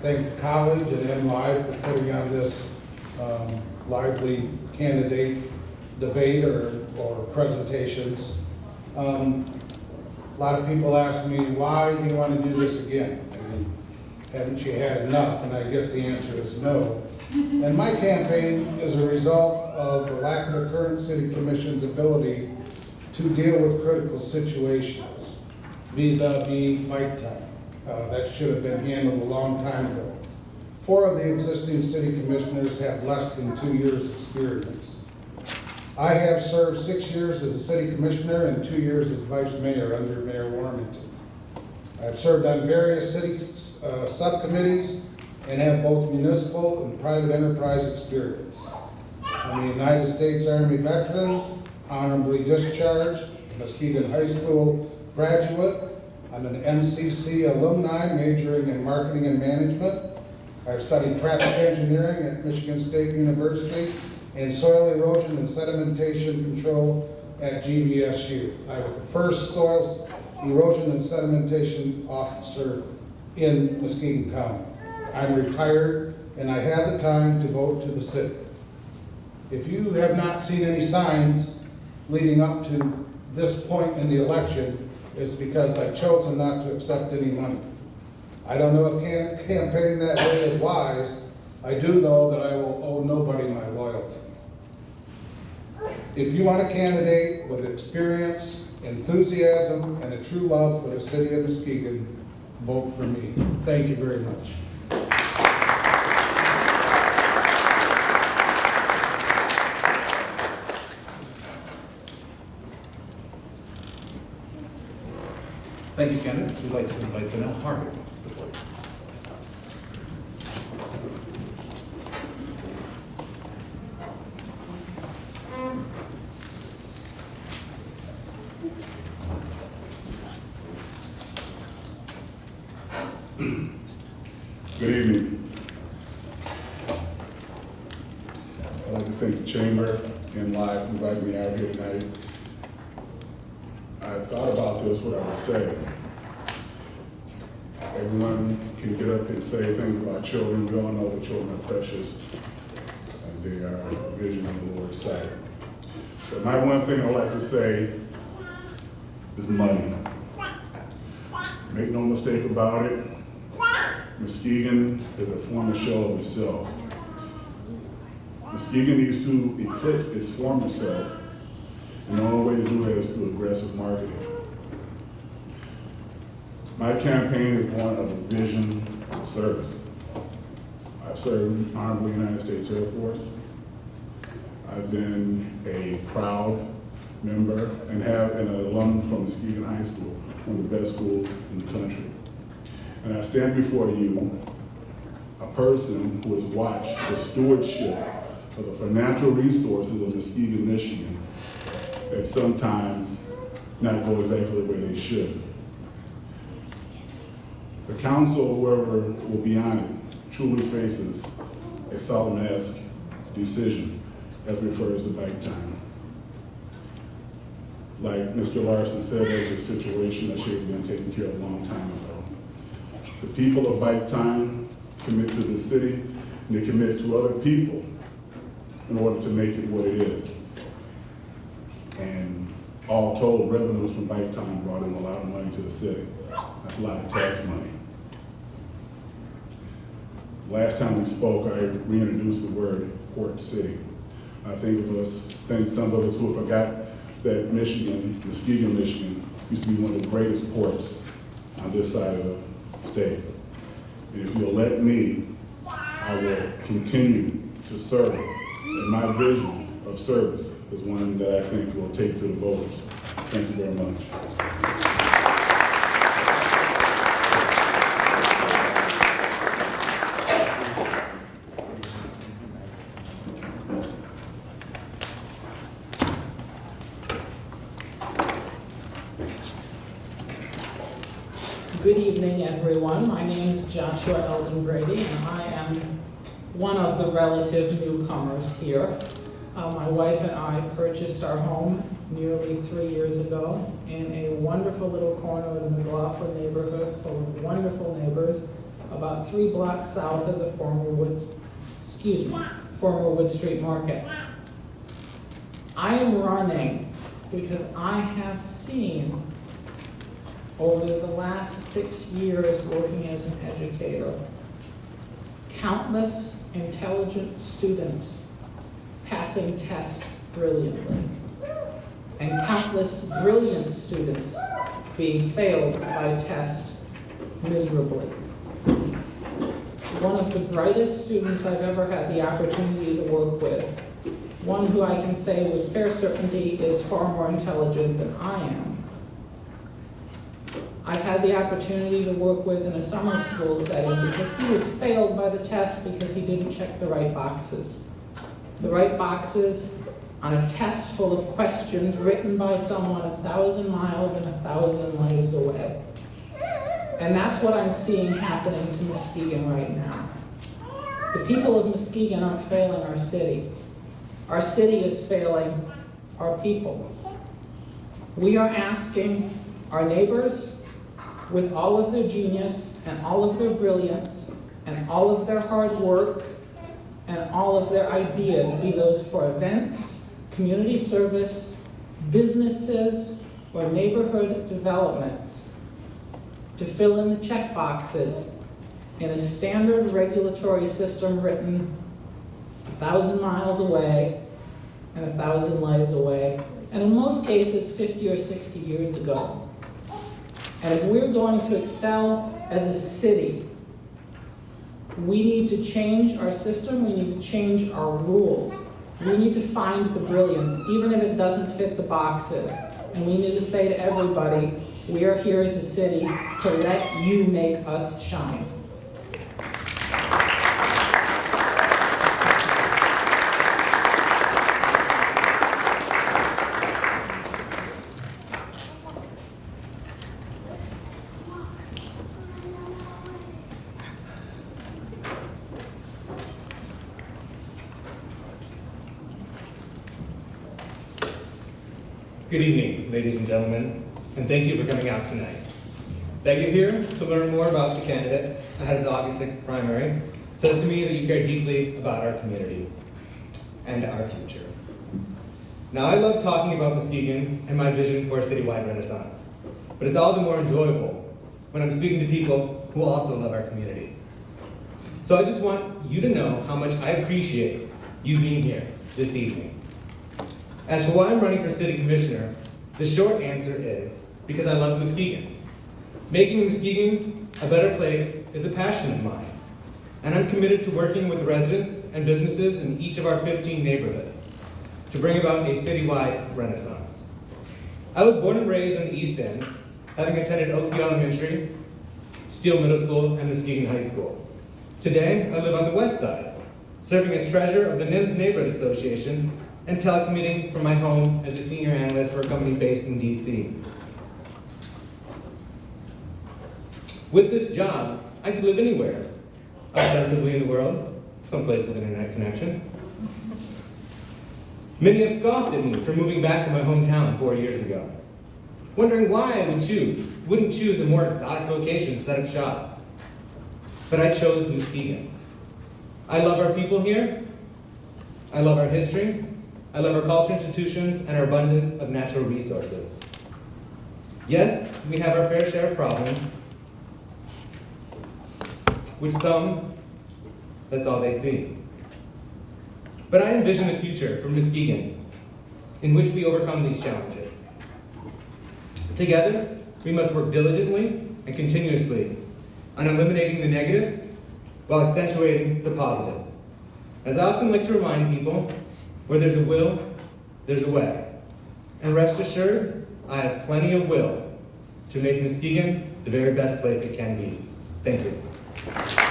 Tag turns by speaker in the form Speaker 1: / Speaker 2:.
Speaker 1: thank the college and MLive for putting on this lively candidate debate or presentations. A lot of people ask me, why do you want to do this again? I mean, haven't you had enough? And I guess the answer is no. And my campaign is a result of the lack of the current city commission's ability to deal with critical situations, vis-a-vis bike time. That should have been handled a long time ago. 4 of the existing city commissioners have less than 2 years' experience. I have served 6 years as a city commissioner and 2 years as vice mayor under Mayor Warmington. I've served on various city subcommittees and have both municipal and private enterprise experience. I'm a United States Army veteran, honorably discharged, Muskegon High School graduate. I'm an MCC alumni majoring in marketing and management. I've studied traffic engineering at Michigan State University and soil erosion and sedimentation control at GVSU. I was the first soil erosion and sedimentation officer in Muskegon County. I'm retired and I have the time to vote to the city. If you have not seen any signs leading up to this point in the election, it's because I've chosen not to accept any money. I don't know if campaigning that way is wise. I do know that I will owe nobody my loyalty. If you want a candidate with experience, enthusiasm, and a true love for the city of Muskegon, vote for me. Thank you very much.
Speaker 2: Thank you, candidates. We'd like to invite Vanell Harvey to the podium.
Speaker 3: Good evening. I'd like to thank the Chamber and Live for inviting me out here tonight. I thought about this, what I would say. Everyone can get up and say things about children. We all know that children are precious and they are a vision of the Lord's sight. But my one thing I'd like to say is money. Make no mistake about it. Muskegon is a former shell of itself. Muskegon needs to eclipse its former self, and the only way to do that is through aggressive marketing. My campaign is born of a vision of service. I've served honorably United States Air Force. I've been a proud member and an alum from Muskegon High School, one of the best schools in the country. And I stand before you, a person who has watched the stewardship of the financial resources of Muskegon, Michigan, that sometimes not go exactly the way they should. The council, whoever will be on it, truly faces a Solomon-esque decision as refers to bike time. Like Mr. Larson said, there's a situation that should have been taken care of a long time ago. The people of bike time commit to the city, and they commit to other people in order to make it what it is. And all told, revenues from bike time brought in a lot of money to the city. That's a lot of tax money. Last time we spoke, I reintroduced the word port city. I think some of us who forgot that Muskegon, Michigan, used to be one of the greatest ports on this side of the state. And if you'll let me, I will continue to serve. And my vision of service is one that I think will take to the voters. Thank you very much.
Speaker 4: Good evening, everyone. My name is Joshua Eldon Brady, and I am one of the relative newcomers here. My wife and I purchased our home nearly 3 years ago in a wonderful little corner of the McLaughlin neighborhood full of wonderful neighbors about 3 blocks south of the former Wood Street Market. I am running because I have seen over the last 6 years working as an educator, countless intelligent students passing tests brilliantly, and countless brilliant students being failed by test miserably. One of the brightest students I've ever had the opportunity to work with, one who I can say with fair certainty is far more intelligent than I am. I've had the opportunity to work with in a summer school setting because he was failed by the test because he didn't check the right boxes. The right boxes on a test full of questions written by someone 1,000 miles and 1,000 lives away. And that's what I'm seeing happening to Muskegon right now. The people of Muskegon aren't failing our city. Our city is failing our people. We are asking our neighbors, with all of their genius and all of their brilliance and all of their hard work and all of their ideas, be those for events, community service, businesses, or neighborhood developments, to fill in the check boxes in a standard regulatory system written 1,000 miles away and 1,000 lives away, and in most cases 50 or 60 years ago. And if we're going to excel as a city, we need to change our system, we need to change our rules. We need to find the brilliance, even if it doesn't fit the boxes. And we need to say to everybody, we are here as a city to let you make us shine.
Speaker 5: Good evening, ladies and gentlemen, and thank you for coming out tonight. That you're here to learn more about the candidates ahead of the August 6th primary says to me that you care deeply about our community and our future. Now, I love talking about Muskegon and my vision for a citywide renaissance, but it's all the more enjoyable when I'm speaking to people who also love our community. So I just want you to know how much I appreciate you being here this evening. As for why I'm running for city commissioner, the short answer is because I love Muskegon. Making Muskegon a better place is a passion of mine, and I'm committed to working with residents and businesses in each of our 15 neighborhoods to bring about a citywide renaissance. I was born and raised on the East End, having attended Oakview Elementary, Steele Middle School, and Muskegon High School. Today, I live on the West Side, serving as treasurer of the NIMS Neighborhood Association and telecommuting from my home as a senior analyst for a company based in DC. With this job, I could live anywhere, ostensibly in the world, someplace with an internet connection. Many have scoffed at me for moving back to my hometown 4 years ago, wondering why I wouldn't choose a more exotic location to set up shop. But I chose Muskegon. I love our people here, I love our history, I love our cultural institutions and our abundance of natural resources. Yes, we have our fair share of problems, which that's all they see. But I envision a future for Muskegon in which we overcome these challenges. Together, we must work diligently and continuously on eliminating the negatives while accentuating the positives. As I often like to remind people, where there's a will, there's a way. And rest assured, I have plenty of will to make Muskegon the very best place it can be. Thank you.